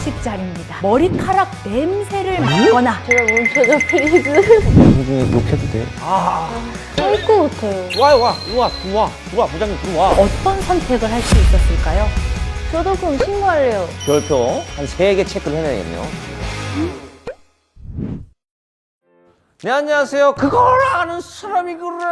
회식 자리입니다. 머리카락 냄새를 맡거나 제가 멈춰줘 플리즈. 나중에 욕해도 돼. 쌀것 같아요. 와, 부장님 들어와. 어떤 선택을 할 수 있었을까요? 저도 그럼 신고할래요. 별표 한 3개 체크를 해내야겠네요. 네, 안녕하세요. 그걸 아는 사람이 그래?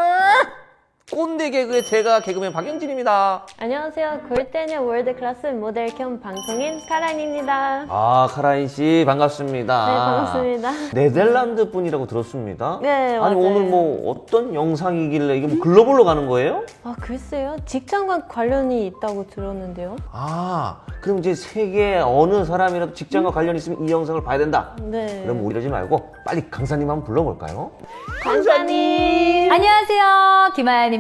꼰대 개그의 대가 개그맨 박영진입니다. 안녕하세요. 골대녀 월드클래스 모델 겸 방송인 카란입니다. 아, 카라인 씨 반갑습니다. 네, 반갑습니다. 네덜란드 분이라고 들었습니다. 네, 아니, 맞아요. 오늘 뭐 어떤 영상이길래 이게 뭐 글로벌로 가는 거예요? 아, 글쎄요. 직장과 관련이 있다고 들었는데요. 아, 그럼 이제 세계 어느 사람이라도 직장과 관련 있으면 이 영상을 봐야 된다. 네. 그럼 우리 이러지 말고 빨리 강사님 한번 불러볼까요? 강사님. 안녕하세요, 김아연입니다.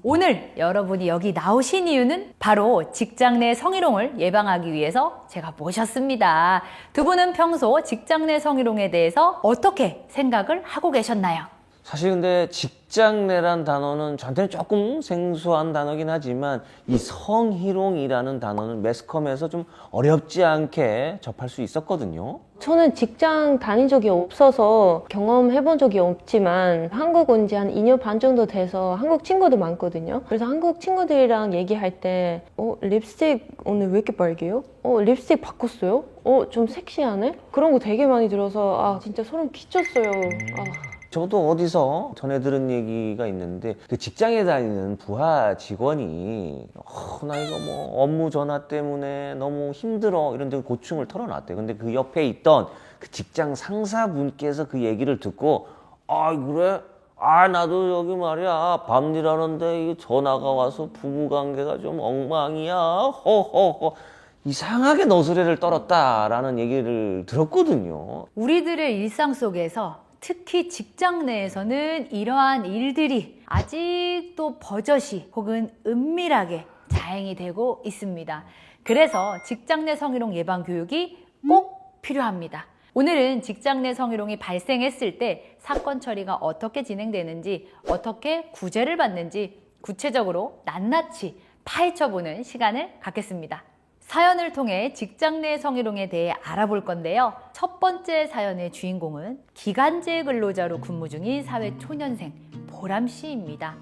오늘 여러분이 여기 나오신 이유는 바로 직장 내 성희롱을 예방하기 위해서 제가 모셨습니다. 두 분은 평소 직장 내 성희롱에 대해서 어떻게 생각을 하고 계셨나요? 사실 근데 직장 내란 단어는 저한테는 조금 생소한 단어긴 하지만 이 성희롱이라는 단어는 매스컴에서 좀 어렵지 않게 접할 수 있었거든요. 저는 직장 다닌 적이 없어서 경험해본 적이 없지만 한국 온 지 한 2년 반 정도 돼서 한국 친구도 많거든요. 그래서 한국 친구들이랑 얘기할 때 립스틱 오늘 왜 이렇게 빨개요? 립스틱 바꿨어요? 좀 섹시하네? 그런 거 되게 많이 들어서 아 진짜 소름 끼쳤어요. 저도 어디서 전해 들은 얘기가 있는데 그 직장에 다니는 부하 직원이 나 이거 뭐 업무 전화 때문에 너무 힘들어 이런 데 고충을 털어놨대요. 근데 그 옆에 있던 그 직장 상사분께서 그 얘기를 듣고 아 그래? 아 나도 여기 말이야 밤일하는데 이 전화가 와서 부부관계가 좀 엉망이야 허허허 이상하게 너스레를 떨었다라는 얘기를 들었거든요. 우리들의 일상 속에서 특히 직장 내에서는 이러한 일들이 아직도 버젓이 혹은 은밀하게 자행이 되고 있습니다. 그래서 직장 내 성희롱 예방 교육이 꼭 필요합니다. 오늘은 직장 내 성희롱이 발생했을 때 사건 처리가 어떻게 진행되는지, 어떻게 구제를 받는지 구체적으로 낱낱이 파헤쳐보는 시간을 갖겠습니다. 사연을 통해 직장 내 성희롱에 대해 알아볼 건데요. 첫 번째 사연의 주인공은 기간제 근로자로 근무 중인 사회초년생 보람 씨입니다.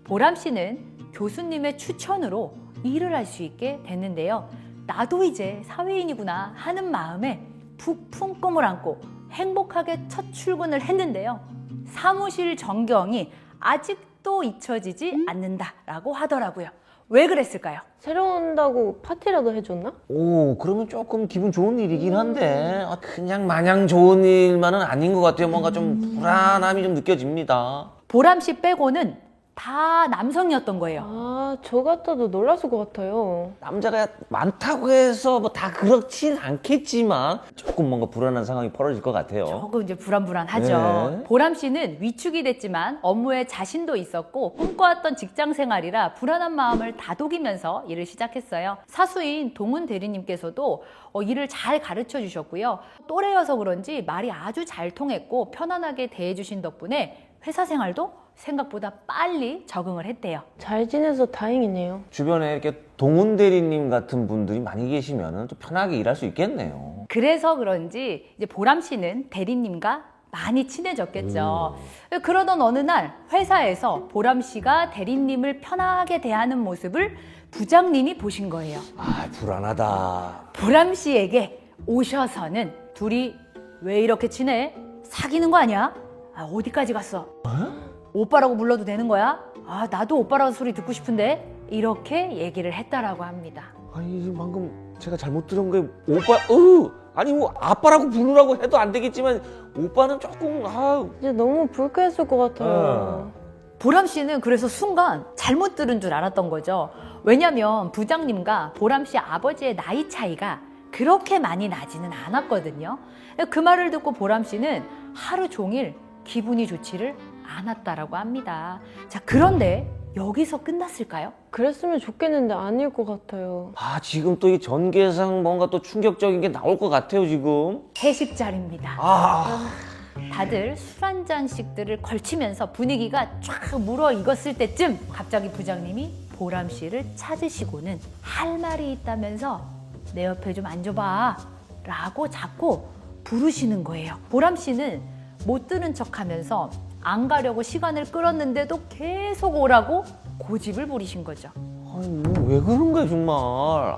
보람 씨는 교수님의 추천으로 일을 할 수 있게 됐는데요. 나도 이제 사회인이구나 하는 마음에 부푼 꿈을 안고 행복하게 첫 출근을 했는데요. 사무실 전경이 아직도 잊혀지지 않는다라고 하더라고요. 왜 그랬을까요? 새로 온다고 파티라도 해줬나? 오, 그러면 조금 기분 좋은 일이긴 한데 그냥 마냥 좋은 일만은 아닌 것 같아요. 뭔가 좀 불안함이 좀 느껴집니다. 보람 씨 빼고는 다 남성이었던 거예요. 저 같아도 놀랐을 것 같아요. 남자가 많다고 해서 뭐 다 그렇진 않겠지만 조금 뭔가 불안한 상황이 벌어질 것 같아요. 조금 이제 불안불안하죠. 네. 보람 씨는 위축이 됐지만 업무에 자신도 있었고 꿈꿔왔던 직장 생활이라 불안한 마음을 다독이면서 일을 시작했어요. 사수인 동훈 대리님께서도 일을 잘 가르쳐 주셨고요. 또래여서 그런지 말이 아주 잘 통했고 편안하게 대해주신 덕분에 회사 생활도 생각보다 빨리 적응을 했대요. 잘 지내서 다행이네요. 주변에 이렇게 동훈 대리님 같은 분들이 많이 계시면 좀 편하게 일할 수 있겠네요. 그래서 그런지 이제 보람 씨는 대리님과 많이 친해졌겠죠. 그러던 어느 날 회사에서 보람 씨가 대리님을 편하게 대하는 모습을 부장님이 보신 거예요. 아, 불안하다. 보람 씨에게 오셔서는 둘이 왜 이렇게 친해? 사귀는 거 아니야? 어디까지 갔어? 오빠라고 불러도 되는 거야? 나도 오빠라고 소리 듣고 싶은데? 이렇게 얘기를 했다라고 합니다. 아니, 방금 제가 잘못 들은 게 오빠, 아니 뭐 아빠라고 부르라고 해도 안 되겠지만 오빠는 조금, 이제 너무 불쾌했을 것 같아요. 보람 씨는 그래서 순간 잘못 들은 줄 알았던 거죠. 왜냐면 부장님과 보람 씨 아버지의 나이 차이가 그렇게 많이 나지는 않았거든요. 그 말을 듣고 보람 씨는 하루 종일 기분이 좋지를 않았다라고 합니다. 자, 그런데 여기서 끝났을까요? 그랬으면 좋겠는데 아닐 것 같아요. 지금 또 이 전개상 뭔가 또 충격적인 게 나올 것 같아요, 지금. 회식 자리입니다. 다들 술 한 잔씩들을 걸치면서 분위기가 쫙 물어익었을 때쯤 갑자기 부장님이 보람 씨를 찾으시고는 할 말이 있다면서 내 옆에 좀 앉아봐 라고 자꾸 부르시는 거예요. 보람 씨는 못 들은 척하면서 안 가려고 시간을 끌었는데도 계속 오라고 고집을 부리신 거죠. 아니 뭐왜 그런 거야 정말.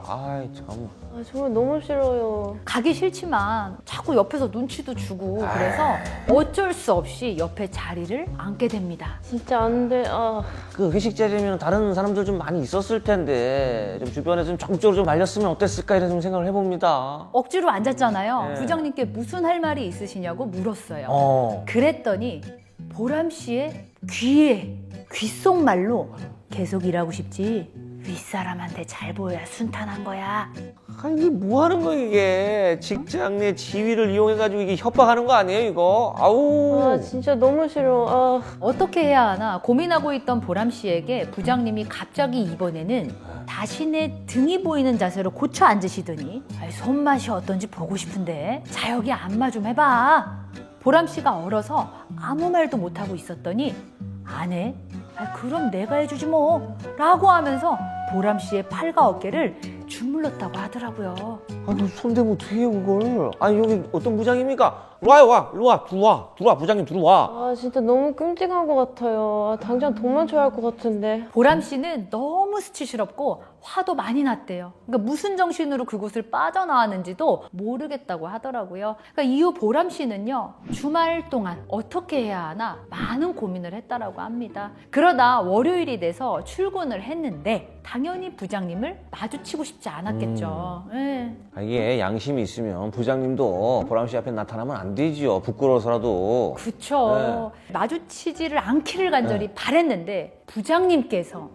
아이 참. 아, 정말 너무 싫어요. 가기 싫지만 자꾸 옆에서 눈치도 주고 그래서 어쩔 수 없이 옆에 자리를 앉게 됩니다. 진짜 안 돼. 아, 그 회식 자리면 다른 사람들 좀 많이 있었을 텐데 좀 주변에서 좀 적극적으로 좀 알렸으면 어땠을까 이런 좀 생각을 해봅니다. 억지로 앉았잖아요. 네. 부장님께 무슨 할 말이 있으시냐고 물었어요. 그랬더니 보람 씨의 귀에 귓속말로 계속 일하고 싶지 윗사람한테 잘 보여야 순탄한 거야. 아니 이게 뭐 하는 거야 이게. 직장 내 지위를 이용해가지고 이게 협박하는 거 아니에요 이거? 아우. 아 진짜 너무 싫어. 아, 어떻게 해야 하나 고민하고 있던 보람 씨에게 부장님이 갑자기 이번에는 자신의 등이 보이는 자세로 고쳐 앉으시더니 손맛이 어떤지 보고 싶은데 자혁이 안마 좀 해봐. 보람 씨가 얼어서 아무 말도 못하고 있었더니 안 해? 그럼 내가 해주지 뭐 라고 하면서 보람 씨의 팔과 어깨를 주물렀다고 하더라고요. 아니 손대면 어떻게 해요 그걸. 아니 여기 어떤 부장입니까? 와요 일로 들어와 부장님 들어와. 아 진짜 너무 끔찍한 것 같아요. 아, 당장 도망쳐야 할 것 같은데. 보람 씨는 너무 수치스럽고 화도 많이 났대요. 그러니까 무슨 정신으로 그곳을 빠져나왔는지도 모르겠다고 하더라고요. 그러니까 이후 보람 씨는요, 주말 동안 어떻게 해야 하나 많은 고민을 했다라고 합니다. 그러다 월요일이 돼서 출근을 했는데 당연히 부장님을 마주치고 싶지 않았겠죠. 예. 아, 이게 양심이 있으면 부장님도 보람 씨 앞에 나타나면 안 되지요. 부끄러워서라도. 그쵸. 마주치지를 않기를 간절히 바랬는데 부장님께서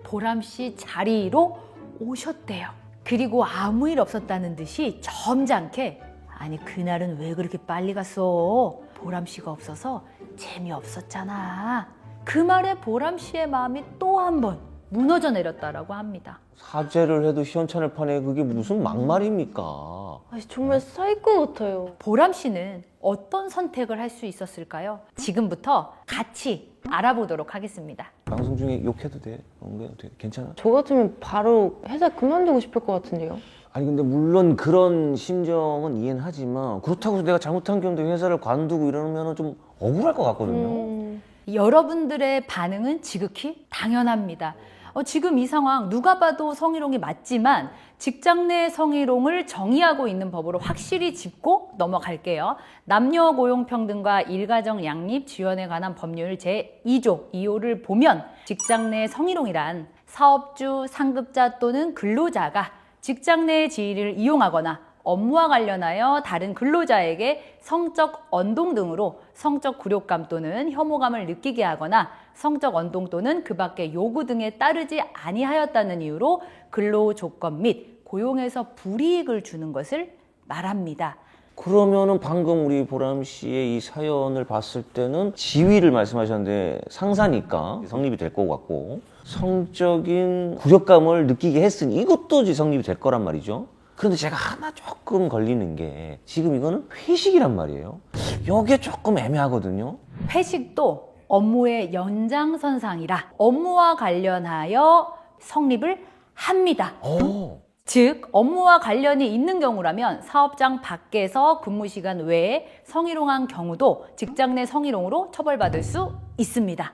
보람 씨 자리로 오셨대요. 그리고 아무 일 없었다는 듯이 점잖게 아니 그날은 왜 그렇게 빨리 갔어? 보람 씨가 없어서 재미없었잖아. 그 말에 보람 씨의 마음이 또 한 번 무너져 내렸다라고 합니다. 사죄를 해도 시원찮을 판에 그게 무슨 막말입니까? 아, 정말 사이코 같아요. 보람 씨는 어떤 선택을 할 수 있었을까요? 지금부터 같이 알아보도록 하겠습니다. 방송 중에 욕해도 돼? 괜찮아? 저 같으면 바로 회사 그만두고 싶을 것 같은데요. 아니 근데 물론 그런 심정은 이해는 하지만 그렇다고 해서 내가 잘못한 경우도 회사를 관두고 이러면 좀 억울할 것 같거든요. 여러분들의 반응은 지극히 당연합니다. 지금 이 상황 누가 봐도 성희롱이 맞지만 직장 내 성희롱을 정의하고 있는 법으로 확실히 짚고 넘어갈게요. 남녀 고용평등과 일가정 양립 지원에 관한 법률 제2조 2호를 보면 직장 내 성희롱이란 사업주, 상급자 또는 근로자가 직장 내 지위를 이용하거나 업무와 관련하여 다른 근로자에게 성적 언동 등으로 성적 굴욕감 또는 혐오감을 느끼게 하거나 성적 언동 또는 그 밖의 요구 등에 따르지 아니하였다는 이유로 근로 조건 및 고용에서 불이익을 주는 것을 말합니다. 그러면은 방금 우리 보람 씨의 이 사연을 봤을 때는 지위를 말씀하셨는데 상사니까 성립이 될 것 같고 성적인 굴욕감을 느끼게 했으니 이것도 이제 성립이 될 거란 말이죠. 그런데 제가 하나 조금 걸리는 게 지금 이거는 회식이란 말이에요. 이게 조금 애매하거든요. 회식도 업무의 연장선상이라 업무와 관련하여 성립을 합니다. 즉 업무와 관련이 있는 경우라면 사업장 밖에서 근무 시간 외에 성희롱한 경우도 직장 내 성희롱으로 처벌받을 수 있습니다.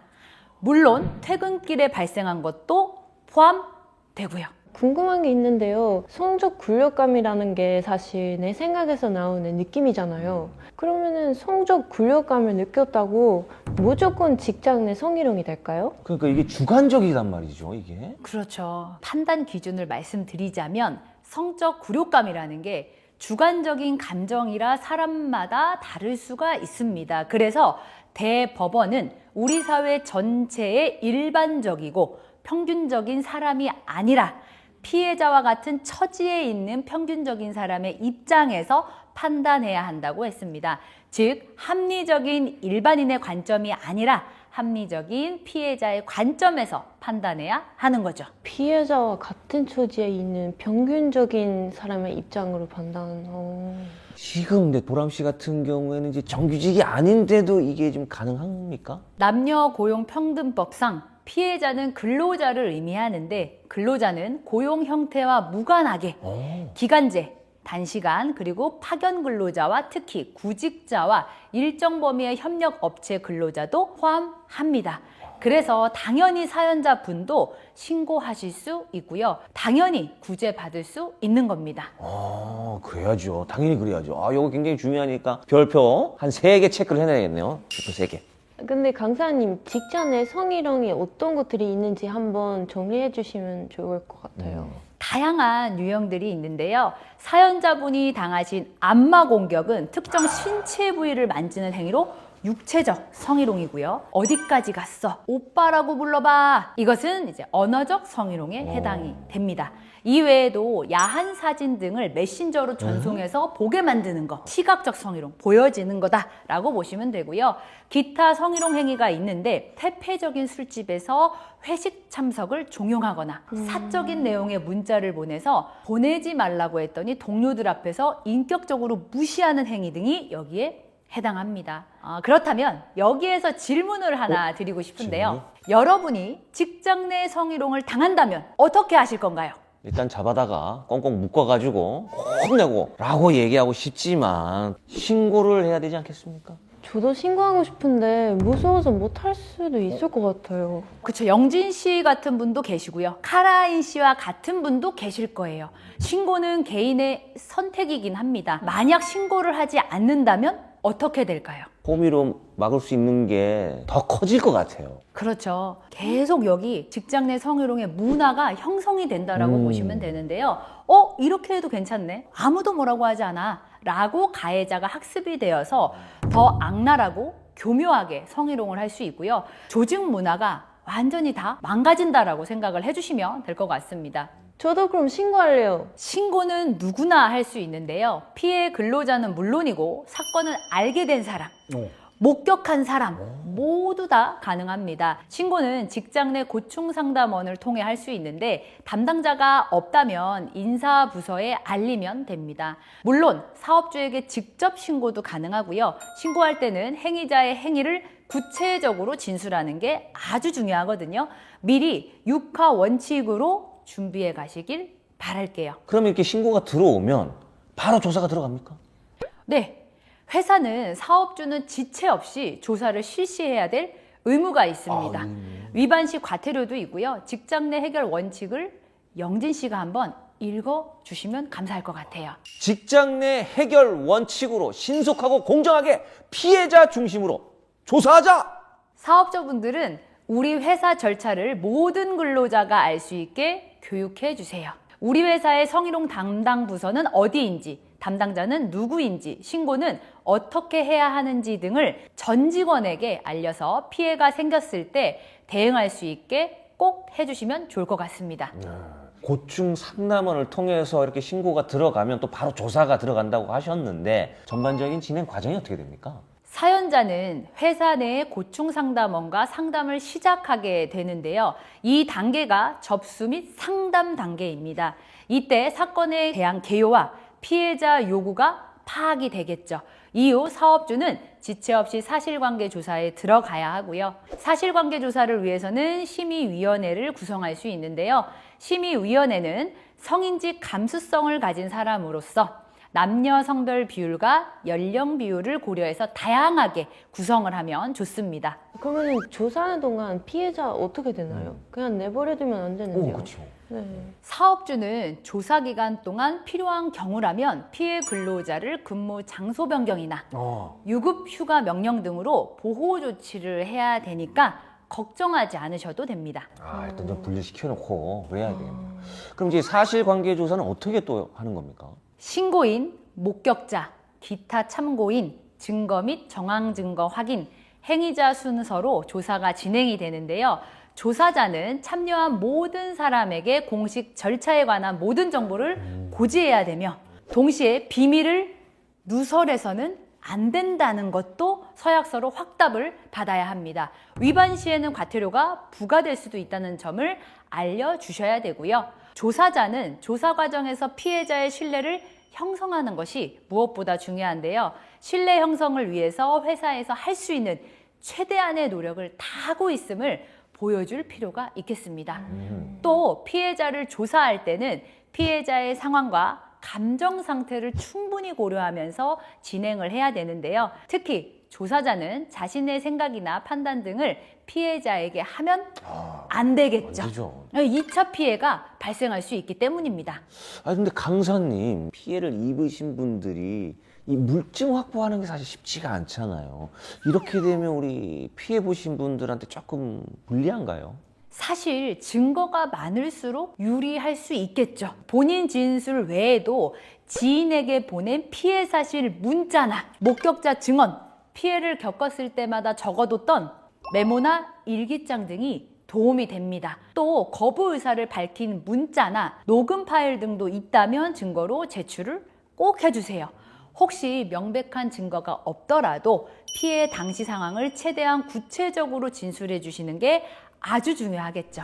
물론 퇴근길에 발생한 것도 포함되고요. 궁금한 게 있는데요. 성적 굴욕감이라는 게 사실 내 생각에서 나오는 느낌이잖아요. 그러면은 성적 굴욕감을 느꼈다고 무조건 직장 내 성희롱이 될까요? 그러니까 이게 주관적이란 말이죠, 이게. 그렇죠. 판단 기준을 말씀드리자면 성적 굴욕감이라는 게 주관적인 감정이라 사람마다 다를 수가 있습니다. 그래서 대법원은 우리 사회 전체의 일반적이고 평균적인 사람이 아니라 피해자와 같은 처지에 있는 평균적인 사람의 입장에서 판단해야 한다고 했습니다. 즉 합리적인 일반인의 관점이 아니라 합리적인 피해자의 관점에서 판단해야 하는 거죠. 피해자와 같은 처지에 있는 평균적인 사람의 입장으로 판단. 지금 근데 보람 씨 같은 경우에는 이제 정규직이 아닌데도 이게 좀 가능합니까? 남녀 고용 평등법상 피해자는 근로자를 의미하는데 근로자는 고용 형태와 무관하게 기간제, 단시간, 그리고 파견 근로자와 특히 구직자와 일정 범위의 협력 업체 근로자도 포함합니다. 그래서 당연히 사연자 분도 신고하실 수 있고요. 당연히 구제 받을 수 있는 겁니다. 그래야죠. 당연히 그래야죠. 이거 굉장히 중요하니까 별표 한 3개 체크를 해내야겠네요. 별표 3개. 근데 강사님, 직장 내 성희롱이 어떤 것들이 있는지 한번 정리해 주시면 좋을 것 같아요. 다양한 유형들이 있는데요. 사연자분이 당하신 안마 공격은 특정 신체 부위를 만지는 행위로 육체적 성희롱이고요. 어디까지 갔어? 오빠라고 불러봐. 이것은 이제 언어적 성희롱에 해당이 됩니다. 이외에도 야한 사진 등을 메신저로 전송해서 보게 만드는 거, 시각적 성희롱, 보여지는 거다라고 보시면 되고요. 기타 성희롱 행위가 있는데 퇴폐적인 술집에서 회식 참석을 종용하거나 사적인 내용의 문자를 보내서 보내지 말라고 했더니 동료들 앞에서 인격적으로 무시하는 행위 등이 여기에 해당합니다. 그렇다면 여기에서 질문을 하나 드리고 싶은데요. 여러분이 직장 내 성희롱을 당한다면 어떻게 하실 건가요? 일단 잡아다가 꽁꽁 묶어가지고 혼내고 라고 얘기하고 싶지만 신고를 해야 되지 않겠습니까? 저도 신고하고 싶은데 무서워서 못 할 수도 있을 것 같아요. 그쵸. 영진 씨 같은 분도 계시고요. 카라인 씨와 같은 분도 계실 거예요. 신고는 개인의 선택이긴 합니다. 만약 신고를 하지 않는다면 어떻게 될까요? 호미로 막을 수 있는 게 더 커질 것 같아요. 그렇죠. 계속 여기 직장 내 성희롱의 문화가 형성이 된다라고 보시면 되는데요. 이렇게 해도 괜찮네. 아무도 뭐라고 하지 않아. 라고 가해자가 학습이 되어서 더 악랄하고 교묘하게 성희롱을 할 수 있고요. 조직 문화가 완전히 다 망가진다라고 생각을 해주시면 될 것 같습니다. 저도 그럼 신고할래요. 신고는 누구나 할 수 있는데요. 피해 근로자는 물론이고 사건을 알게 된 사람, 목격한 사람 모두 다 가능합니다. 신고는 직장 내 고충상담원을 통해 할 수 있는데 담당자가 없다면 인사부서에 알리면 됩니다. 물론 사업주에게 직접 신고도 가능하고요. 신고할 때는 행위자의 행위를 구체적으로 진술하는 게 아주 중요하거든요. 미리 6하 원칙으로 준비해 가시길 바랄게요. 그러면 이렇게 신고가 들어오면 바로 조사가 들어갑니까? 네. 회사는 사업주는 지체 없이 조사를 실시해야 될 의무가 있습니다. 위반 시 과태료도 있고요. 직장 내 해결 원칙을 영진 씨가 한번 읽어주시면 감사할 것 같아요. 직장 내 해결 원칙으로 신속하고 공정하게 피해자 중심으로 조사하자! 사업자분들은 우리 회사 절차를 모든 근로자가 알 수 있게 교육해 주세요. 우리 회사의 성희롱 담당 부서는 어디인지, 담당자는 누구인지, 신고는 어떻게 해야 하는지 등을 전 직원에게 알려서 피해가 생겼을 때 대응할 수 있게 꼭 해주시면 좋을 것 같습니다. 고충 상담원을 통해서 이렇게 신고가 들어가면 또 바로 조사가 들어간다고 하셨는데 전반적인 진행 과정이 어떻게 됩니까? 사연자는 회사 내의 고충상담원과 상담을 시작하게 되는데요. 이 단계가 접수 및 상담 단계입니다. 이때 사건에 대한 개요와 피해자 요구가 파악이 되겠죠. 이후 사업주는 지체 없이 사실관계 조사에 들어가야 하고요. 사실관계 조사를 위해서는 심의위원회를 구성할 수 있는데요. 심의위원회는 성인지 감수성을 가진 사람으로서 남녀 성별 비율과 연령 비율을 고려해서 다양하게 구성을 하면 좋습니다. 그러면 조사하는 동안 피해자 어떻게 되나요? 그냥 내버려두면 안 되는데요? 그렇죠. 네. 사업주는 조사 기간 동안 필요한 경우라면 피해 근로자를 근무 장소 변경이나 유급 휴가 명령 등으로 보호 조치를 해야 되니까 걱정하지 않으셔도 됩니다. 일단 좀 분리시켜놓고 그래야 되겠네요. 그럼 이제 사실관계 조사는 어떻게 또 하는 겁니까? 신고인, 목격자, 기타 참고인, 증거 및 정황 증거 확인, 행위자 순서로 조사가 진행이 되는데요. 조사자는 참여한 모든 사람에게 공식 절차에 관한 모든 정보를 고지해야 되며 동시에 비밀을 누설해서는 안 된다는 것도 서약서로 확답을 받아야 합니다. 위반 시에는 과태료가 부과될 수도 있다는 점을 알려주셔야 되고요. 조사자는 조사 과정에서 피해자의 신뢰를 형성하는 것이 무엇보다 중요한데요. 신뢰 형성을 위해서 회사에서 할 수 있는 최대한의 노력을 다하고 있음을 보여줄 필요가 있겠습니다. 또 피해자를 조사할 때는 피해자의 상황과 감정 상태를 충분히 고려하면서 진행을 해야 되는데요. 특히 조사자는 자신의 생각이나 판단 등을 피해자에게 하면 안 되겠죠. 안 되죠. 2차 피해가 발생할 수 있기 때문입니다. 근데 강사님, 피해를 입으신 분들이 이 물증 확보하는 게 사실 쉽지가 않잖아요. 이렇게 되면 우리 피해 보신 분들한테 조금 불리한가요? 사실 증거가 많을수록 유리할 수 있겠죠. 본인 진술 외에도 지인에게 보낸 피해 사실 문자나 목격자 증언, 피해를 겪었을 때마다 적어뒀던 메모나 일기장 등이 도움이 됩니다. 또 거부 의사를 밝힌 문자나 녹음 파일 등도 있다면 증거로 제출을 꼭 해주세요. 혹시 명백한 증거가 없더라도 피해 당시 상황을 최대한 구체적으로 진술해 주시는 게 아주 중요하겠죠.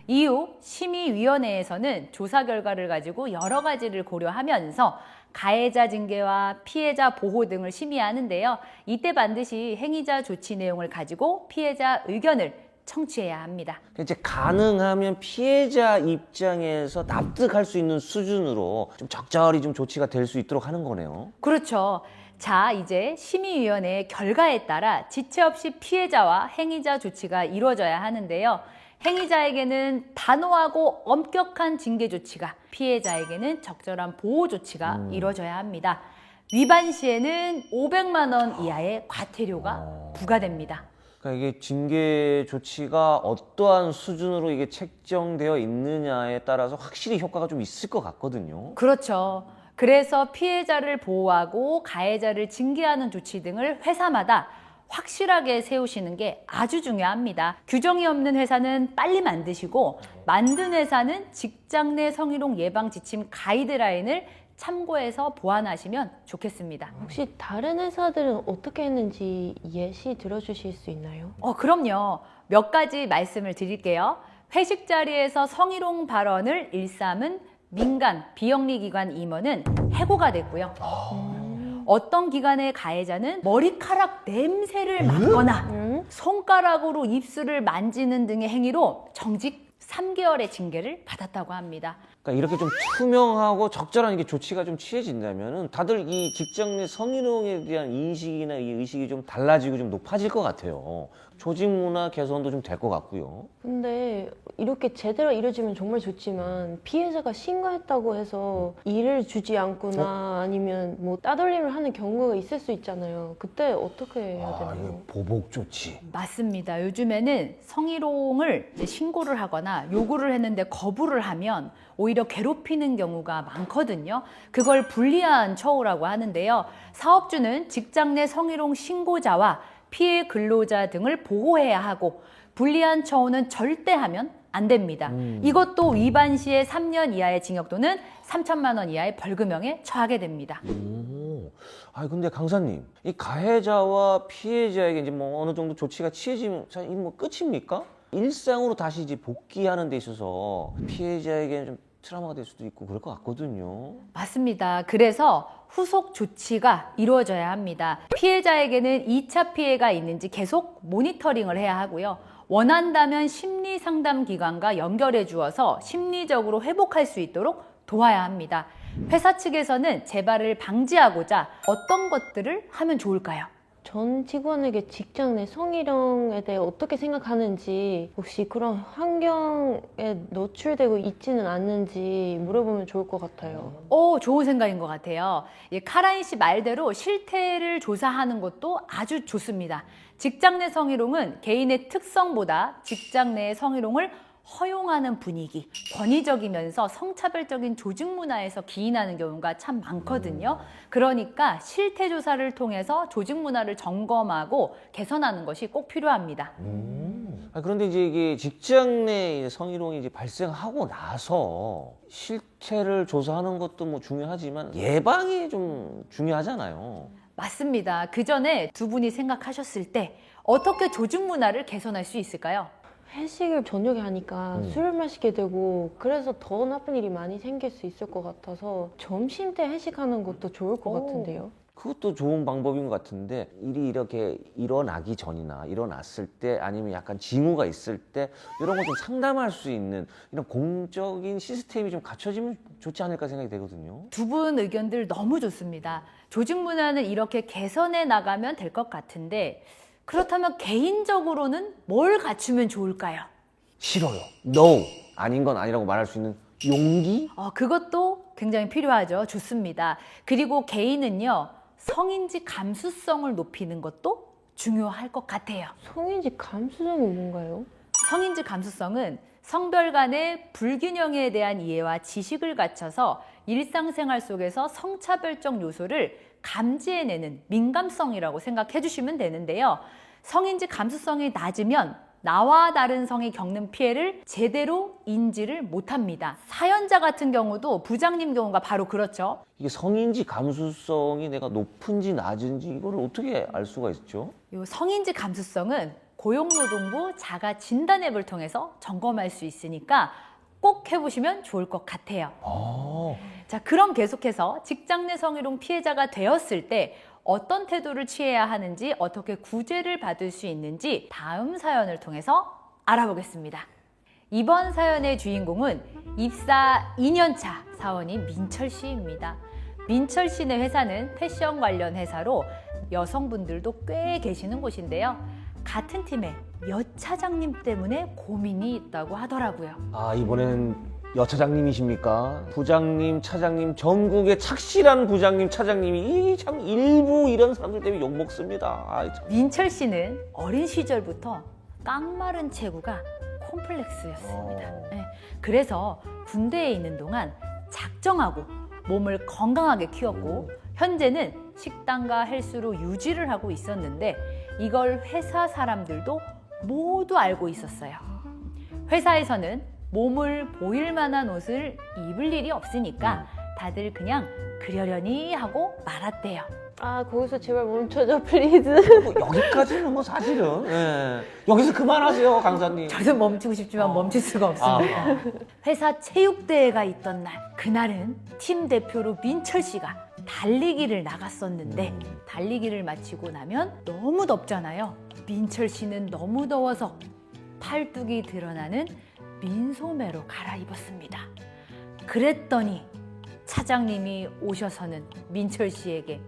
이후 심의위원회에서는 조사 결과를 가지고 여러 가지를 고려하면서 가해자 징계와 피해자 보호 등을 심의하는데요. 이때 반드시 행위자 조치 내용을 가지고 피해자 의견을 청취해야 합니다. 이제 가능하면 피해자 입장에서 납득할 수 있는 수준으로 좀 적절히 좀 조치가 될 수 있도록 하는 거네요. 그렇죠. 자, 이제 심의위원회의 결과에 따라 지체 없이 피해자와 행위자 조치가 이루어져야 하는데요. 행위자에게는 단호하고 엄격한 징계 조치가, 피해자에게는 적절한 보호 조치가 이루어져야 합니다. 위반 시에는 500만 원 이하의 과태료가 부과됩니다. 그러니까 이게 징계 조치가 어떠한 수준으로 이게 책정되어 있느냐에 따라서 확실히 효과가 좀 있을 것 같거든요. 그렇죠. 그래서 피해자를 보호하고 가해자를 징계하는 조치 등을 회사마다 확실하게 세우시는 게 아주 중요합니다. 규정이 없는 회사는 빨리 만드시고, 만든 회사는 직장 내 성희롱 예방 지침 가이드라인을 참고해서 보완하시면 좋겠습니다. 혹시 다른 회사들은 어떻게 했는지 예시 들어주실 수 있나요? 그럼요. 몇 가지 말씀을 드릴게요. 회식 자리에서 성희롱 발언을 일삼은 민간 비영리 기관 임원은 해고가 됐고요. 어떤 기관의 가해자는 머리카락 냄새를 맡거나 손가락으로 입술을 만지는 등의 행위로 정직 3개월의 징계를 받았다고 합니다. 그러니까 이렇게 좀 투명하고 적절한 이게 조치가 좀 취해진다면은 다들 이 직장 내 성희롱에 대한 인식이나 이 의식이 좀 달라지고 좀 높아질 것 같아요. 조직 문화 개선도 좀 될 것 같고요. 근데 이렇게 제대로 이루어지면 정말 좋지만 피해자가 신고했다고 해서 일을 주지 않거나 아니면 뭐 따돌림을 하는 경우가 있을 수 있잖아요. 그때 어떻게 해야 되나요? 보복 조치. 맞습니다. 요즘에는 성희롱을 이제 신고를 하거나 요구를 했는데 거부를 하면 오히려 괴롭히는 경우가 많거든요. 그걸 불리한 처우라고 하는데요. 사업주는 직장 내 성희롱 신고자와 피해 근로자 등을 보호해야 하고, 불리한 처우는 절대 하면 안 됩니다. 이것도 위반 시에 3년 이하의 징역 또는 3천만 원 이하의 벌금형에 처하게 됩니다. 근데 강사님, 이 가해자와 피해자에게 이제 뭐 어느 정도 조치가 취해지면 사실 이뭐 끝입니까? 일상으로 다시 이제 복귀하는 데 있어서 피해자에게는 좀 트라우마가 될 수도 있고 그럴 것 같거든요. 맞습니다. 그래서 후속 조치가 이루어져야 합니다. 피해자에게는 2차 피해가 있는지 계속 모니터링을 해야 하고요. 원한다면 심리 상담 기관과 연결해 주어서 심리적으로 회복할 수 있도록 도와야 합니다. 회사 측에서는 재발을 방지하고자 어떤 것들을 하면 좋을까요? 전 직원에게 직장 내 성희롱에 대해 어떻게 생각하는지, 혹시 그런 환경에 노출되고 있지는 않는지 물어보면 좋을 것 같아요. 좋은 생각인 것 같아요. 카라인 씨 말대로 실태를 조사하는 것도 아주 좋습니다. 직장 내 성희롱은 개인의 특성보다 직장 내의 성희롱을 허용하는 분위기, 권위적이면서 성차별적인 조직 문화에서 기인하는 경우가 참 많거든요. 그러니까 실태 조사를 통해서 조직 문화를 점검하고 개선하는 것이 꼭 필요합니다. 그런데 이제 이게 직장 내 성희롱이 이제 발생하고 나서 실태를 조사하는 것도 뭐 중요하지만 예방이 좀 중요하잖아요. 맞습니다. 그 전에 두 분이 생각하셨을 때 어떻게 조직 문화를 개선할 수 있을까요? 회식을 저녁에 하니까 술을 마시게 되고, 그래서 더 나쁜 일이 많이 생길 수 있을 것 같아서 점심 때 회식하는 것도 좋을 것 같은데요. 그것도 좋은 방법인 것 같은데 일이 이렇게 일어나기 전이나 일어났을 때 아니면 약간 징후가 있을 때 이런 거 좀 상담할 수 있는 이런 공적인 시스템이 좀 갖춰지면 좋지 않을까 생각이 되거든요. 두 분 의견들 너무 좋습니다. 조직 문화는 이렇게 개선해 나가면 될 것 같은데 그렇다면 개인적으로는 뭘 갖추면 좋을까요? 싫어요. No. 아닌 건 아니라고 말할 수 있는 용기? 그것도 굉장히 필요하죠. 좋습니다. 그리고 개인은요, 성인지 감수성을 높이는 것도 중요할 것 같아요. 성인지 감수성이 뭔가요? 성인지 감수성은 성별 간의 불균형에 대한 이해와 지식을 갖춰서 일상생활 속에서 성차별적 요소를 감지해내는 민감성이라고 생각해 주시면 되는데요. 성인지 감수성이 낮으면 나와 다른 성이 겪는 피해를 제대로 인지를 못합니다. 사연자 같은 경우도 부장님 경우가 바로 그렇죠. 이게 성인지 감수성이 내가 높은지 낮은지 이거를 어떻게 알 수가 있죠? 요 성인지 감수성은 고용노동부 자가 진단 앱을 통해서 점검할 수 있으니까 꼭 해보시면 좋을 것 같아요. 자, 그럼 계속해서 직장 내 성희롱 피해자가 되었을 때 어떤 태도를 취해야 하는지, 어떻게 구제를 받을 수 있는지 다음 사연을 통해서 알아보겠습니다. 이번 사연의 주인공은 입사 2년차 사원인 민철 씨입니다. 민철 씨네 회사는 패션 관련 회사로 여성분들도 꽤 계시는 곳인데요. 같은 팀에 여 차장님 때문에 고민이 있다고 하더라고요. 아, 이번엔 여 차장님이십니까? 부장님, 차장님, 전국의 착실한 부장님, 차장님이 참 일부 이런 사람들 때문에 욕먹습니다. 아이, 참. 민철 씨는 어린 시절부터 깡마른 체구가 콤플렉스였습니다. 네, 그래서 군대에 있는 동안 작정하고 몸을 건강하게 키웠고 현재는 식단과 헬스로 유지를 하고 있었는데 이걸 회사 사람들도 모두 알고 있었어요. 회사에서는 몸을 보일 만한 옷을 입을 일이 없으니까 다들 그냥 그러려니 하고 말았대요. 아, 거기서 제발 멈춰줘, 플리즈. 뭐 여기까지는 뭐 사실은 여기서 그만하세요, 강사님. 저도 멈추고 싶지만 멈출 수가 없습니다. 회사 체육대회가 있던 날, 그날은 팀 대표로 민철 씨가 달리기를 나갔었는데 달리기를 마치고 나면 너무 덥잖아요. 민철 씨는 너무 더워서 팔뚝이 드러나는 민소매로 갈아입었습니다. 그랬더니 차장님이 오셔서는 민철 씨에게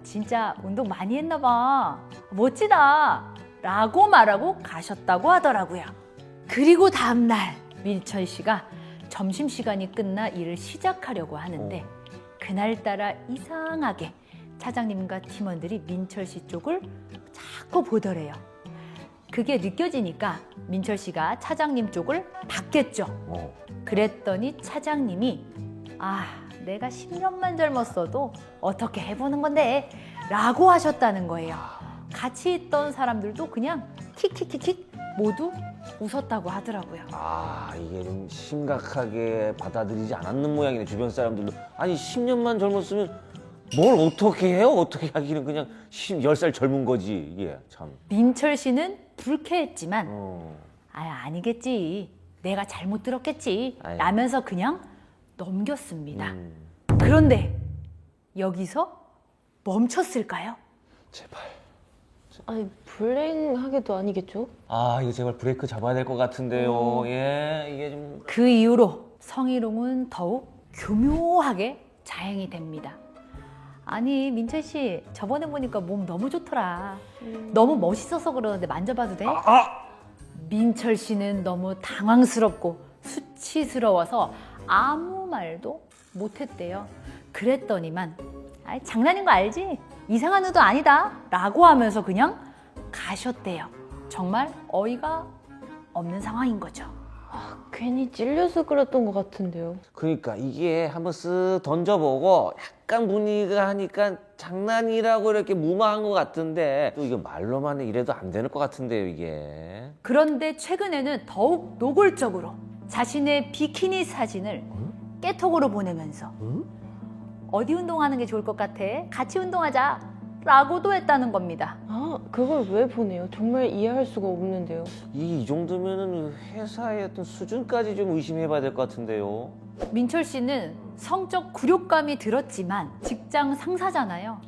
진짜 운동 많이 했나 봐. 멋지다. 라고 말하고 가셨다고 하더라고요. 그리고 다음날 민철 씨가 점심시간이 끝나 일을 시작하려고 하는데 그날따라 이상하게 차장님과 팀원들이 민철 씨 쪽을 자꾸 보더래요. 그게 느껴지니까 민철 씨가 차장님 쪽을 봤겠죠. 그랬더니 차장님이 내가 10년만 젊었어도 어떻게 해보는 건데 라고 하셨다는 거예요. 같이 있던 사람들도 그냥 킥킥킥킥 모두 웃었다고 하더라고요. 이게 좀 심각하게 받아들이지 않았는 모양이네. 주변 사람들도 아니 10년만 젊었으면 뭘 어떻게 해요? 어떻게 하기는 그냥 10살 젊은 거지. 이게 참. 민철 씨는 불쾌했지만 아니겠지. 내가 잘못 들었겠지. 라면서 그냥 넘겼습니다. 그런데 여기서 멈췄을까요? 제발. 아니, 불행하게도 아니겠죠? 이거 제발 브레이크 잡아야 될 것 같은데요. 예, 이게 좀. 그 이후로 성희롱은 더욱 교묘하게 자행이 됩니다. 아니 민철 씨 저번에 보니까 몸 너무 좋더라. 너무 멋있어서 그러는데 만져봐도 돼? 민철 씨는 너무 당황스럽고 수치스러워서 아무 말도 못했대요. 그랬더니만 장난인 거 알지? 이상한 의도 아니다 라고 하면서 그냥 가셨대요. 정말 어이가 없는 상황인 거죠. 괜히 찔려서 그랬던 것 같은데요. 그러니까 이게 한번 쓱 던져보고 약간 분위기가 하니까 장난이라고 이렇게 무마한 것 같은데 또 이거 말로만 이래도 안 되는 것 같은데요, 이게. 그런데 최근에는 더욱 노골적으로 자신의 비키니 사진을 깨톡으로 보내면서 어디 운동하는 게 좋을 것 같아? 같이 운동하자 라고도 했다는 겁니다. 그걸 왜 보내요? 정말 이해할 수가 없는데요. 이 정도면은 회사의 어떤 수준까지 좀 의심해봐야 될 것 같은데요. 민철 씨는 성적 굴욕감이 들었지만 직장 상사잖아요.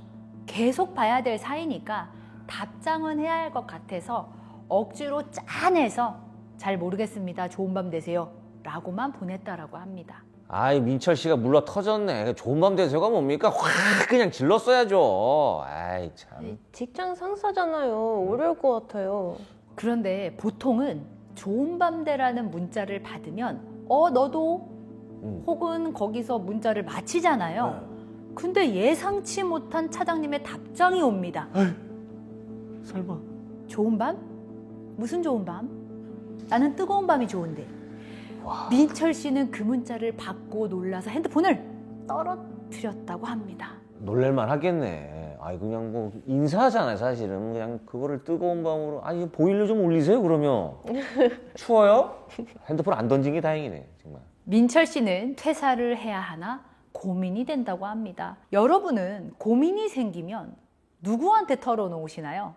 계속 봐야 될 사이니까 답장은 해야 할 것 같아서 억지로 짜내서 잘 모르겠습니다. 좋은 밤 되세요. 라고만 보냈다라고 합니다. 아이, 민철 씨가 물러 터졌네. 좋은 밤 되세요가 뭡니까? 확 그냥 질렀어야죠. 아이, 참. 직장 상사잖아요. 어려울 것 같아요. 그런데 보통은 좋은 밤 되라는 문자를 받으면 너도 혹은 거기서 문자를 마치잖아요. 근데 예상치 못한 차장님의 답장이 옵니다. 설마. 좋은 밤? 무슨 좋은 밤? 나는 뜨거운 밤이 좋은데. 민철 씨는 그 문자를 받고 놀라서 핸드폰을 떨어뜨렸다고 합니다. 놀랄만 하겠네. 아이, 그냥 뭐 인사하잖아요, 사실은. 그냥 그거를 뜨거운 밤으로. 아니, 보일러 좀 올리세요, 그러면. 추워요? 핸드폰 안 던진 게 다행이네, 정말. 민철 씨는 퇴사를 해야 하나 고민이 된다고 합니다. 여러분은 고민이 생기면 누구한테 털어놓으시나요?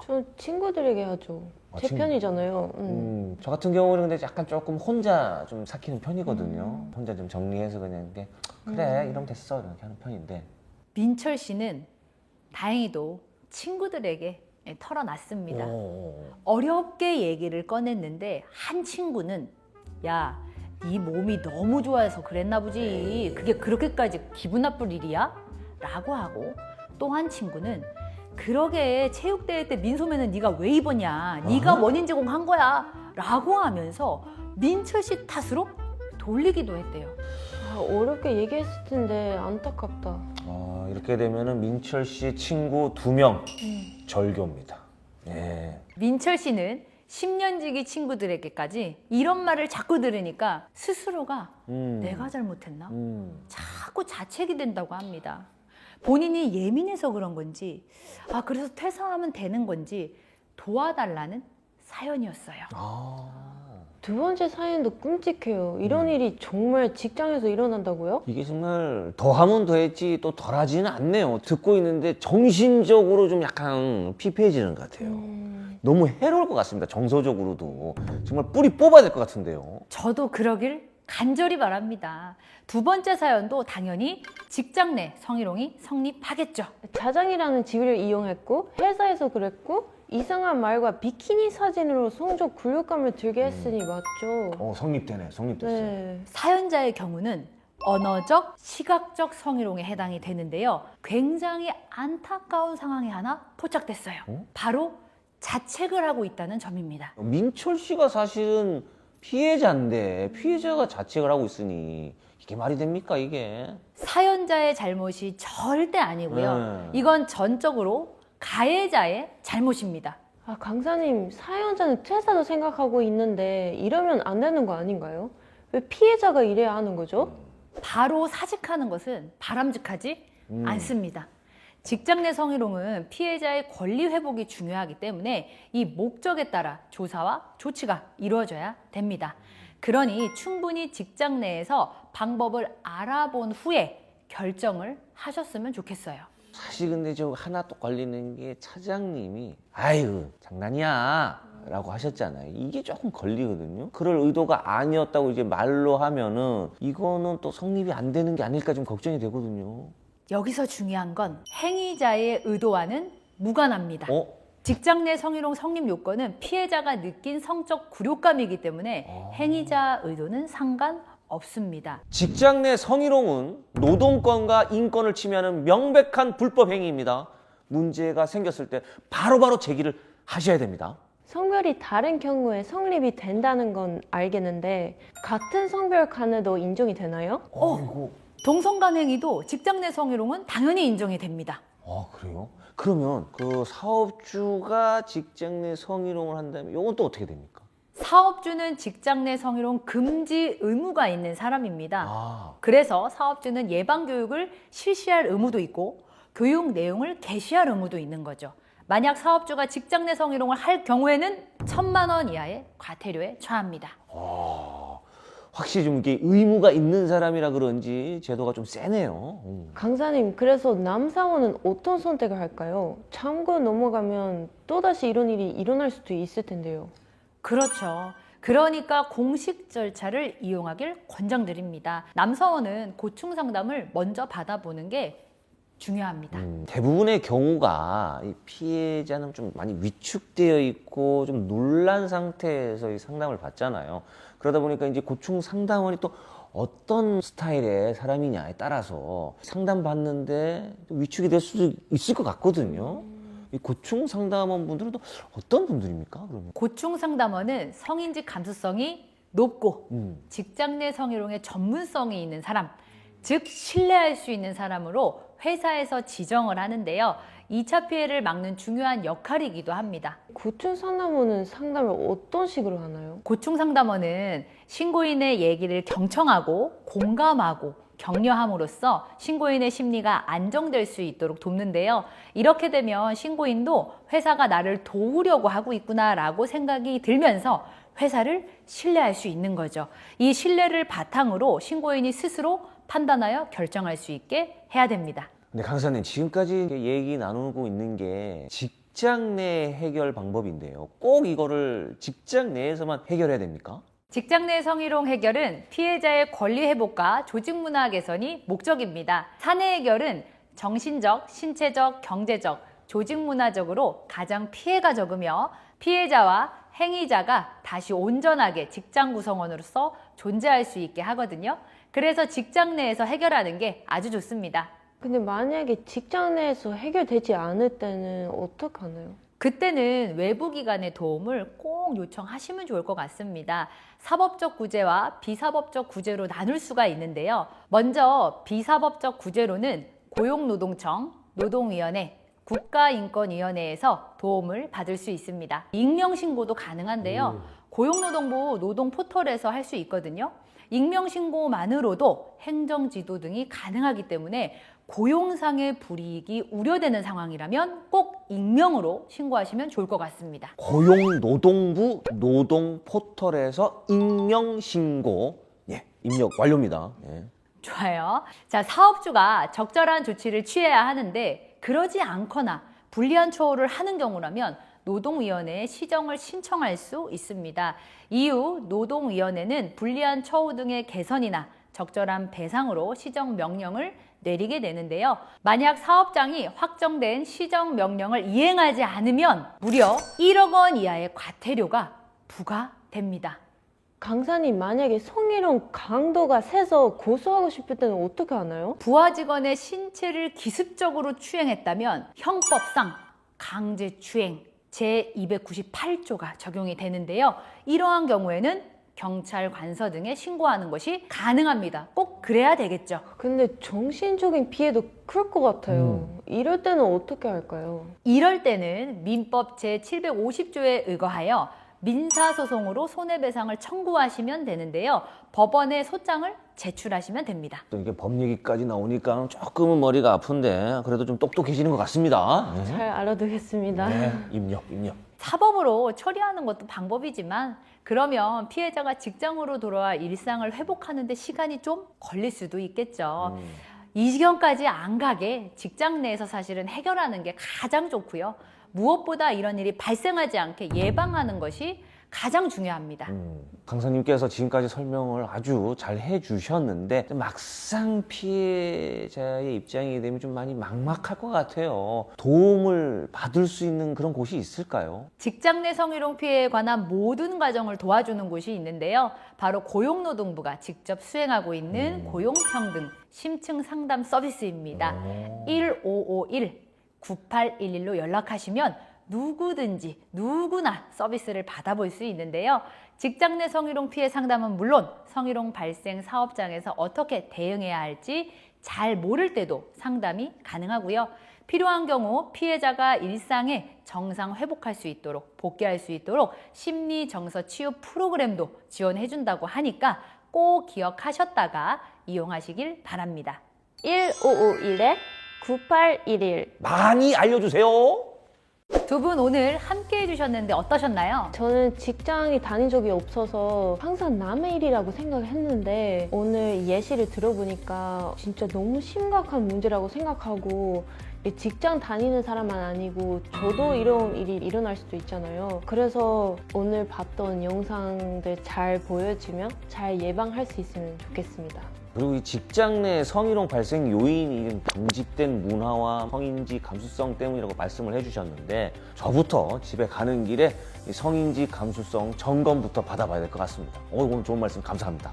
저 친구들에게 하죠. 제 친구. 편이잖아요. 저 같은 경우는 근데 약간 조금 혼자 좀 삭히는 편이거든요. 혼자 좀 정리해서 그냥 이렇게 그래, 이러면 됐어, 이렇게 하는 편인데. 민철 씨는 다행히도 친구들에게 털어놨습니다. 어렵게 얘기를 꺼냈는데 한 친구는 야, 네 몸이 너무 좋아서 그랬나 보지. 그게 그렇게까지 기분 나쁠 일이야? 라고 하고 또 한 친구는 그러게 체육대회 때 민소매는 네가 왜 입었냐? 네가 원인 제공한 거야. 라고 하면서 민철 씨 탓으로 돌리기도 했대요. 어렵게 얘기했을 텐데 안타깝다. 이렇게 되면은 민철 씨 친구 2명 절교입니다. 예. 민철 씨는 10년지기 친구들에게까지 이런 말을 자꾸 들으니까 스스로가 내가 잘못했나? 자꾸 자책이 된다고 합니다. 본인이 예민해서 그런 건지, 그래서 퇴사하면 되는 건지 도와달라는 사연이었어요. 두 번째 사연도 끔찍해요. 이런 일이 정말 직장에서 일어난다고요? 이게 정말 더하면 더했지 또 덜하지는 않네요. 듣고 있는데 정신적으로 좀 약간 피폐해지는 것 같아요. 너무 해로울 것 같습니다. 정서적으로도. 정말 뿌리 뽑아야 될 것 같은데요. 저도 그러길 간절히 바랍니다. 두 번째 사연도 당연히 직장 내 성희롱이 성립하겠죠. 자장이라는 지위를 이용했고 회사에서 그랬고 이상한 말과 비키니 사진으로 성적 굴욕감을 들게 했으니 맞죠? 성립되네. 성립됐어요. 네. 사연자의 경우는 언어적, 시각적 성희롱에 해당이 되는데요. 굉장히 안타까운 상황이 하나 포착됐어요. 바로 자책을 하고 있다는 점입니다. 민철 씨가 사실은 피해자인데 피해자가 자책을 하고 있으니 이게 말이 됩니까, 이게? 사연자의 잘못이 절대 아니고요. 이건 전적으로 가해자의 잘못입니다. 강사님, 사연자는 퇴사도 생각하고 있는데 이러면 안 되는 거 아닌가요? 왜 피해자가 이래야 하는 거죠? 바로 사직하는 것은 바람직하지 않습니다. 직장 내 성희롱은 피해자의 권리 회복이 중요하기 때문에 이 목적에 따라 조사와 조치가 이루어져야 됩니다. 그러니 충분히 직장 내에서 방법을 알아본 후에 결정을 하셨으면 좋겠어요. 사실 근데 저 하나 또 걸리는 게 차장님이 아유 장난이야 라고 하셨잖아요. 이게 조금 걸리거든요. 그럴 의도가 아니었다고 이제 말로 하면은 이거는 또 성립이 안 되는 게 아닐까 좀 걱정이 되거든요. 여기서 중요한 건 행위자의 의도와는 무관합니다. 직장 내 성희롱 성립 요건은 피해자가 느낀 성적 굴욕감이기 때문에 행위자 의도는 상관없습니다. 직장 내 성희롱은 노동권과 인권을 침해하는 명백한 불법 행위입니다. 문제가 생겼을 때 바로바로 제기를 하셔야 됩니다. 성별이 다른 경우에 성립이 된다는 건 알겠는데 같은 성별 간에도 인정이 되나요? 동성 간 행위도 직장 내 성희롱은 당연히 인정이 됩니다. 그래요? 그러면 그 사업주가 직장 내 성희롱을 한다면 이건 또 어떻게 됩니까? 사업주는 직장 내 성희롱 금지 의무가 있는 사람입니다. 그래서 사업주는 예방 교육을 실시할 의무도 있고 교육 내용을 게시할 의무도 있는 거죠. 만약 사업주가 직장 내 성희롱을 할 경우에는 1,000만 원 이하의 과태료에 처합니다. 확실히 좀 이렇게 의무가 있는 사람이라 그런지 제도가 좀 세네요. 강사님, 그래서 남사원은 어떤 선택을 할까요? 참고 넘어가면 또다시 이런 일이 일어날 수도 있을 텐데요. 그렇죠. 그러니까 공식 절차를 이용하길 권장드립니다. 남사원은 고충 상담을 먼저 받아보는 게 중요합니다. 대부분의 경우가 이 피해자는 좀 많이 위축되어 있고 좀 놀란 상태에서 이 상담을 받잖아요. 그러다 보니까 이제 고충 상담원이 또 어떤 스타일의 사람이냐에 따라서 상담받는데 위축이 될 수도 있을 것 같거든요. 이 고충 상담원 분들은 또 어떤 분들입니까? 그러면? 고충 상담원은 성인지 감수성이 높고 직장 내 성희롱의 전문성이 있는 사람, 즉 신뢰할 수 있는 사람으로 회사에서 지정을 하는데요. 2차 피해를 막는 중요한 역할이기도 합니다. 고충 상담원은 상담을 어떤 식으로 하나요? 고충 상담원은 신고인의 얘기를 경청하고 공감하고 격려함으로써 신고인의 심리가 안정될 수 있도록 돕는데요. 이렇게 되면 신고인도 회사가 나를 도우려고 하고 있구나라고 생각이 들면서 회사를 신뢰할 수 있는 거죠. 이 신뢰를 바탕으로 신고인이 스스로 판단하여 결정할 수 있게 해야 됩니다. 근데 강사님, 지금까지 얘기 나누고 있는 게 직장 내 해결 방법인데요. 꼭 이거를 직장 내에서만 해결해야 됩니까? 직장 내 성희롱 해결은 피해자의 권리 회복과 조직 문화 개선이 목적입니다. 사내 해결은 정신적, 신체적, 경제적, 조직 문화적으로 가장 피해가 적으며 피해자와 행위자가 다시 온전하게 직장 구성원으로서 존재할 수 있게 하거든요. 그래서 직장 내에서 해결하는 게 아주 좋습니다. 근데 만약에 직장 내에서 해결되지 않을 때는 어떡하나요? 그때는 외부 기관의 도움을 꼭 요청하시면 좋을 것 같습니다. 사법적 구제와 비사법적 구제로 나눌 수가 있는데요. 먼저 비사법적 구제로는 고용노동청, 노동위원회, 국가인권위원회에서 도움을 받을 수 있습니다. 익명신고도 가능한데요. 고용노동부 노동포털에서 할 수 있거든요. 익명신고만으로도 행정지도 등이 가능하기 때문에 고용상의 불이익이 우려되는 상황이라면 꼭 익명으로 신고하시면 좋을 것 같습니다. 고용노동부 노동포털에서 익명신고, 입력 완료입니다. 좋아요. 자, 사업주가 적절한 조치를 취해야 하는데 그러지 않거나 불리한 처우를 하는 경우라면 노동위원회에 시정을 신청할 수 있습니다. 이후 노동위원회는 불리한 처우 등의 개선이나 적절한 배상으로 시정 명령을 내리게 되는데요. 만약 사업장이 확정된 시정 명령을 이행하지 않으면 무려 1억 원 이하의 과태료가 부과됩니다. 강사님, 만약에 성희롱 강도가 세서 고소하고 싶을 때는 어떻게 하나요? 부하 직원의 신체를 기습적으로 추행했다면 형법상 강제추행 제298조가 적용이 되는데요. 이러한 경우에는 경찰, 관서 등에 신고하는 것이 가능합니다. 꼭 그래야 되겠죠. 근데 정신적인 피해도 클 것 같아요. 이럴 때는 어떻게 할까요? 이럴 때는 민법 제750조에 의거하여 민사소송으로 손해배상을 청구하시면 되는데요. 법원에 소장을 제출하시면 됩니다. 또 이게 법 얘기까지 나오니까 조금은 머리가 아픈데 그래도 좀 똑똑해지는 것 같습니다. 잘 알아두겠습니다. 입력. 사법으로 처리하는 것도 방법이지만 그러면 피해자가 직장으로 돌아와 일상을 회복하는 데 시간이 좀 걸릴 수도 있겠죠. 이 지경까지 안 가게 직장 내에서 사실은 해결하는 게 가장 좋고요. 무엇보다 이런 일이 발생하지 않게 예방하는 것이 가장 중요합니다. 강사님께서 지금까지 설명을 아주 잘 해주셨는데 막상 피해자의 입장이 되면 좀 많이 막막할 것 같아요. 도움을 받을 수 있는 그런 곳이 있을까요? 직장 내 성희롱 피해에 관한 모든 과정을 도와주는 곳이 있는데요. 바로 고용노동부가 직접 수행하고 있는 고용평등 심층 상담 서비스입니다. 1551 9811로 연락하시면 누구든지 누구나 서비스를 받아볼 수 있는데요. 직장 내 성희롱 피해 상담은 물론 성희롱 발생 사업장에서 어떻게 대응해야 할지 잘 모를 때도 상담이 가능하고요. 필요한 경우 피해자가 일상에 정상 회복할 수 있도록 복귀할 수 있도록 심리 정서 치유 프로그램도 지원해 준다고 하니까 꼭 기억하셨다가 이용하시길 바랍니다. 1551-9811 많이 알려주세요. 두 분 오늘 함께 해주셨는데 어떠셨나요? 저는 직장에 다닌 적이 없어서 항상 남의 일이라고 생각했는데 오늘 예시를 들어보니까 진짜 너무 심각한 문제라고 생각하고 직장 다니는 사람만 아니고 저도 이런 일이 일어날 수도 있잖아요. 그래서 오늘 봤던 영상들 잘 보여주면 잘 예방할 수 있으면 좋겠습니다. 그리고 이 직장 내 성희롱 발생 요인이 경직된 문화와 성인지 감수성 때문이라고 말씀을 해주셨는데 저부터 집에 가는 길에 이 성인지 감수성 점검부터 받아봐야 될 것 같습니다. 오늘 좋은 말씀 감사합니다.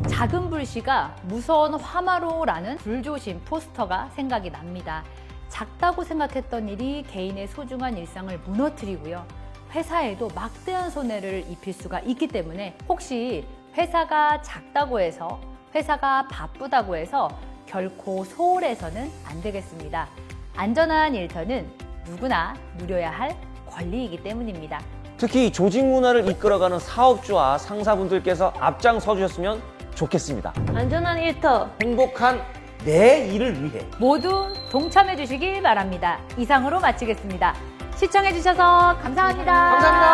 작은 불씨가 무서운 화마로라는 불조심 포스터가 생각이 납니다. 작다고 생각했던 일이 개인의 소중한 일상을 무너뜨리고요. 회사에도 막대한 손해를 입힐 수가 있기 때문에 혹시 회사가 작다고 해서 회사가 바쁘다고 해서 결코 소홀해서는 안 되겠습니다. 안전한 일터는 누구나 누려야 할 권리이기 때문입니다. 특히 조직 문화를 이끌어가는 사업주와 상사분들께서 앞장서 주셨으면 좋겠습니다. 안전한 일터! 행복한 내 일을 위해 모두 동참해 주시기 바랍니다. 이상으로 마치겠습니다. 시청해 주셔서 감사합니다. 감사합니다.